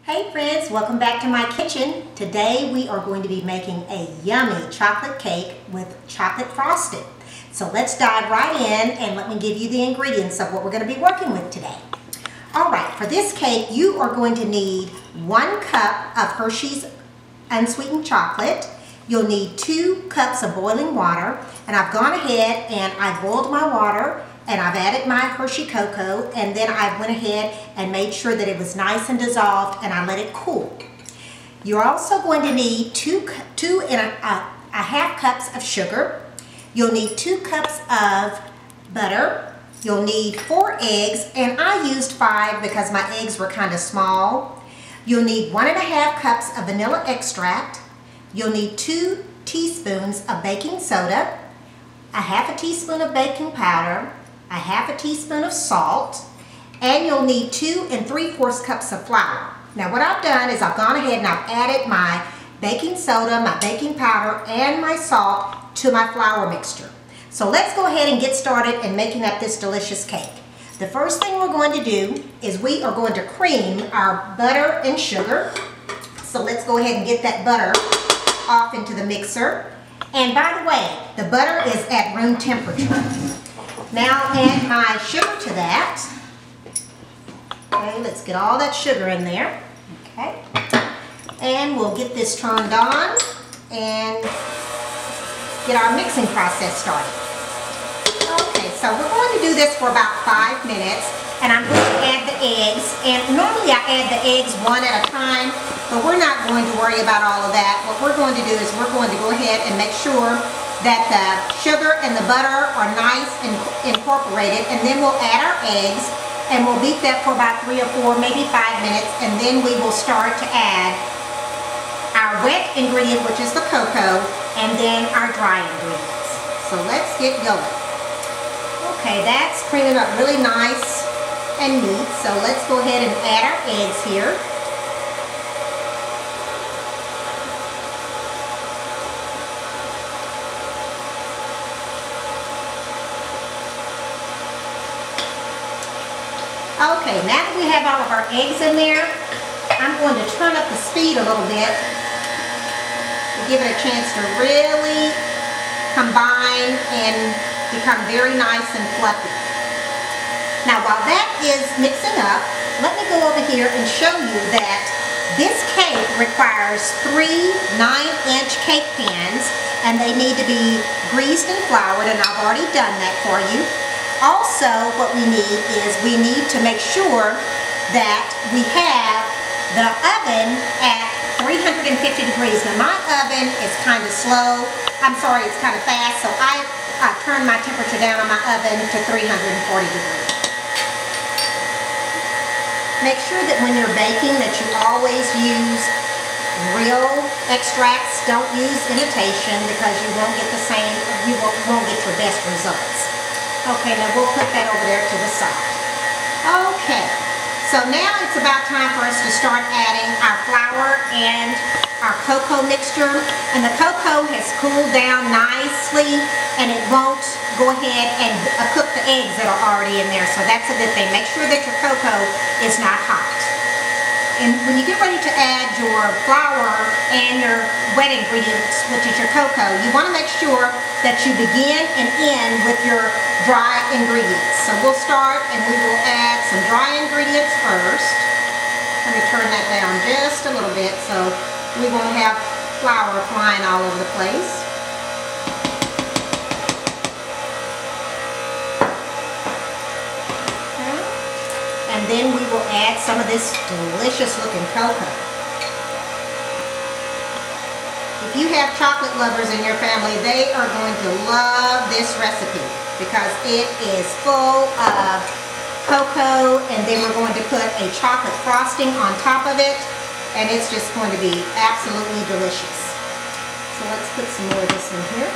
Hey friends, welcome back to my kitchen. Today we are going to be making a yummy chocolate cake with chocolate frosting. So let's dive right in and let me give you the ingredients of what we're going to be working with today. Alright, for this cake you are going to need 1 cup of Hershey's unsweetened chocolate. You'll need 2 cups of boiling water, and I've gone ahead and I've boiled my water and I've added my Hershey cocoa, and then I went ahead and made sure that it was nice and dissolved, and I let it cool. You're also going to need 2 and a half cups of sugar. You'll need 2 cups of butter. You'll need 4 eggs, and I used 5 because my eggs were kind of small. You'll need 1.5 cups of vanilla extract. You'll need 2 teaspoons of baking soda, a half a teaspoon of baking powder, a half a teaspoon of salt, and you'll need 2 3/4 cups of flour. Now what I've done is I've gone ahead and I've added my baking soda, my baking powder, and my salt to my flour mixture. So let's go ahead and get started in making up this delicious cake. The first thing we're going to do is we are going to cream our butter and sugar. So let's go ahead and get that butter off into the mixer. And by the way, the butter is at room temperature. Now add my sugar to that. Okay, let's get all that sugar in there. Okay, and we'll get this turned on and get our mixing process started. Okay, so we're going to do this for about 5 minutes, and I'm going to add the eggs. And normally I add the eggs one at a time, but we're not going to worry about all of that. What we're going to do is we're going to go ahead and make sure that the sugar and the butter are nice and incorporated, and then we'll add our eggs and we'll beat that for about 3 or 4, maybe 5 minutes, and then we will start to add our wet ingredient, which is the cocoa, and then our dry ingredients. So let's get going. Okay, that's creaming up really nice and neat, so let's go ahead and add our eggs here. Okay, now that we have all of our eggs in there, I'm going to turn up the speed a little bit to give it a chance to really combine and become very nice and fluffy. Now while that is mixing up, let me go over here and show you that this cake requires 3 9-inch cake pans, and they need to be greased and floured, and I've already done that for you. Also, what we need is we need to make sure that we have the oven at 350 degrees. Now my oven is kind of slow. I'm sorry, it's kind of fast, so I turned my temperature down on my oven to 340 degrees. Make sure that when you're baking that you always use real extracts. Don't use imitation, because you won't get the same, you won't get your best results. Okay, now we'll put that over there to the side. Okay, so now it's about time for us to start adding our flour and our cocoa mixture. And the cocoa has cooled down nicely, and it won't go ahead and cook the eggs that are already in there, so that's a good thing. Make sure that your cocoa is not hot. And when you get ready to add your flour and your wet ingredients, which is your cocoa, you want to make sure that you begin and end with your dry ingredients. So we'll start and we will add some dry ingredients first. Let me turn that down just a little bit so we won't have flour flying all over the place. And then we will add some of this delicious looking cocoa. If you have chocolate lovers in your family, they are going to love this recipe because it is full of cocoa, and then we're going to put a chocolate frosting on top of it, and it's just going to be absolutely delicious. So let's put some more of this in here.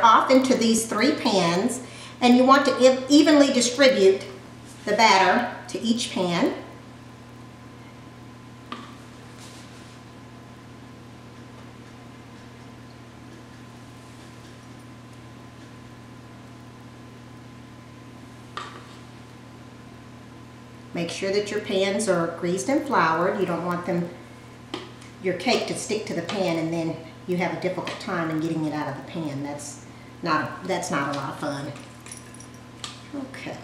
Off into these 3 pans, and you want to evenly distribute the batter to each pan. Make sure that your pans are greased and floured. You don't want your cake to stick to the pan and then you have a difficult time in getting it out of the pan. That's not a lot of fun. Okay,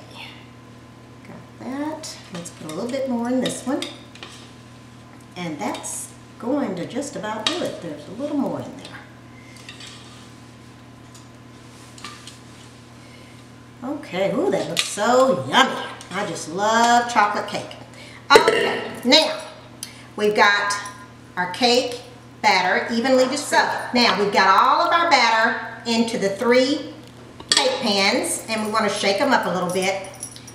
got that. Let's put a little bit more in this one. And that's going to just about do it. There's a little more in there. Okay, ooh, that looks so yummy. I just love chocolate cake. Okay, now we've got our cake batter evenly dispersed. Now we've got all of our batter into the 3 cake pans, and we want to shake them up a little bit.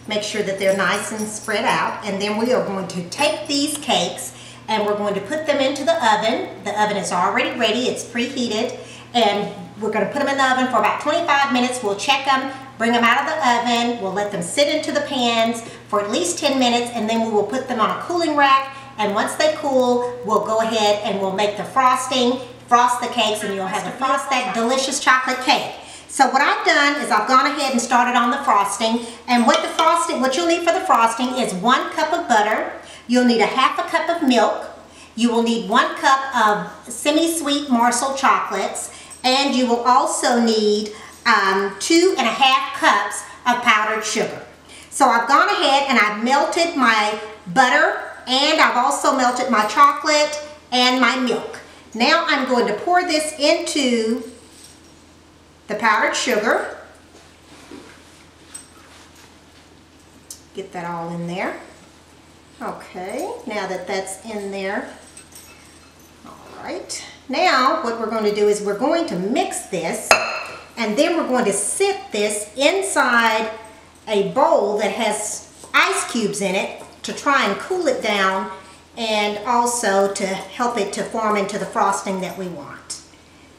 Make sure that they're nice and spread out. And then we are going to take these cakes and we're going to put them into the oven. The oven is already ready. It's preheated. And we're going to put them in the oven for about 25 minutes. We'll check them, bring them out of the oven. We'll let them sit into the pans for at least 10 minutes, and then we will put them on a cooling rack. And once they cool, we'll go ahead and we'll make the frosting, frost the cakes, and you'll have that delicious chocolate cake. So what I've done is I've gone ahead and started on the frosting. And what you'll need for the frosting is 1 cup of butter. You'll need a ½ cup of milk. You will need 1 cup of semi-sweet Marshall chocolates. And you will also need 2½ cups of powdered sugar. So I've gone ahead and I've melted my butter, and I've also melted my chocolate and my milk. Now I'm going to pour this into the powdered sugar. Get that all in there. Okay, now that that's in there. All right. Now what we're going to do is we're going to mix this, and then we're going to sit this inside a bowl that has ice cubes in it to try and cool it down, and also to help it to form into the frosting that we want.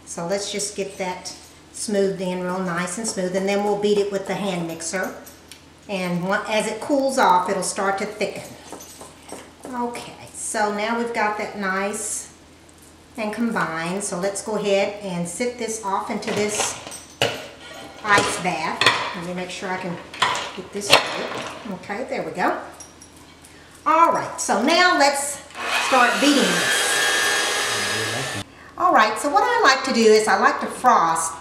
So let's just get that smoothed in real nice and smooth, and then we'll beat it with the hand mixer. And as it cools off, it'll start to thicken. Okay, so now we've got that nice and combined. So let's go ahead and sit this off into this ice bath. Let me make sure I can get this straight. Okay, there we go. All right, so now let's start beating this. All right, so what I like to do is I like to frost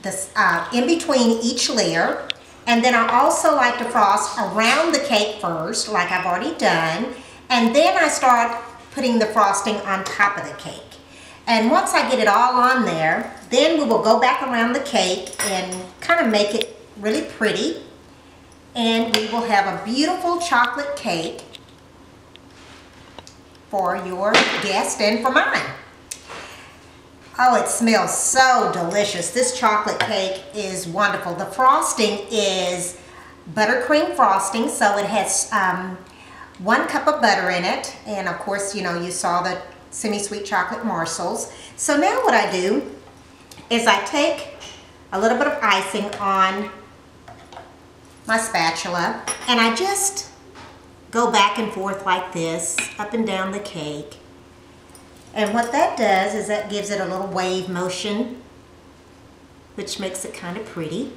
this in between each layer, and then I also like to frost around the cake first, like I've already done, and then I start putting the frosting on top of the cake. And once I get it all on there, then we will go back around the cake and kind of make it really pretty, and we will have a beautiful chocolate cake for your guest and for mine. Oh, it smells so delicious. This chocolate cake is wonderful. The frosting is buttercream frosting, so it has 1 cup of butter in it, and of course, you know, you saw the semi-sweet chocolate morsels. So now what I do is I take a little bit of icing on my spatula, and I just go back and forth like this, up and down the cake. And what that does is that gives it a little wave motion, which makes it kind of pretty.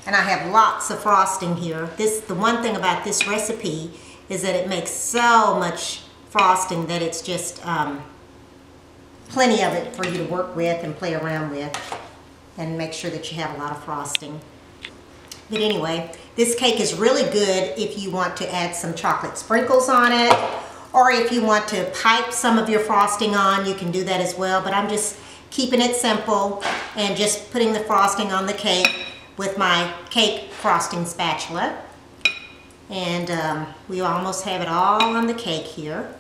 And I have lots of frosting here. The one thing about this recipe is that it makes so much frosting that it's just plenty of it for you to work with and play around with, and make sure that you have a lot of frosting. But anyway, this cake is really good if you want to add some chocolate sprinkles on it, or if you want to pipe some of your frosting on, you can do that as well. But I'm just keeping it simple and just putting the frosting on the cake with my cake frosting spatula. And we almost have it all on the cake here.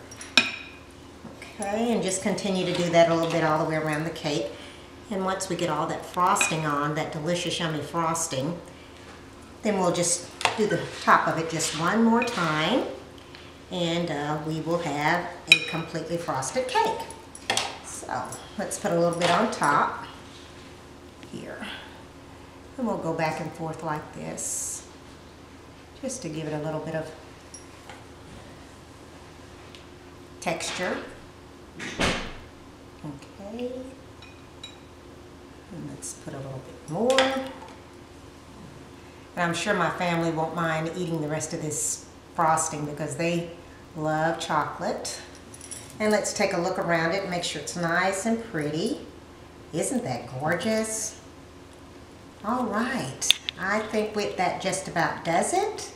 Okay, and just continue to do that a little bit all the way around the cake. And once we get all that frosting on, that delicious yummy frosting, then we'll just do the top of it just one more time, and we will have a completely frosted cake. So let's put a little bit on top here, and we'll go back and forth like this just to give it a little bit of texture. Okay, and let's put a little bit more. And I'm sure my family won't mind eating the rest of this frosting because they love chocolate. And let's take a look around it and make sure it's nice and pretty. Isn't that gorgeous? All right, I think that just about does it.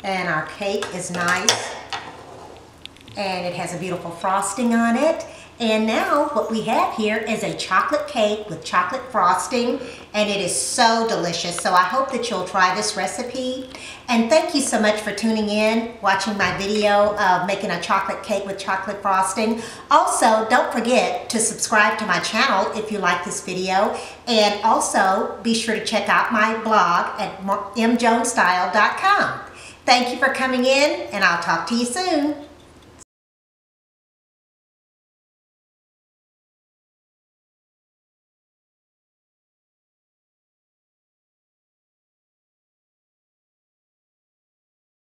And our cake is nice and it has a beautiful frosting on it. And now what we have here is a chocolate cake with chocolate frosting, and it is so delicious. So I hope that you'll try this recipe. And thank you so much for tuning in, watching my video of making a chocolate cake with chocolate frosting. Also, don't forget to subscribe to my channel if you like this video. And also be sure to check out my blog at mjonesstyle.com. Thank you for coming in, and I'll talk to you soon.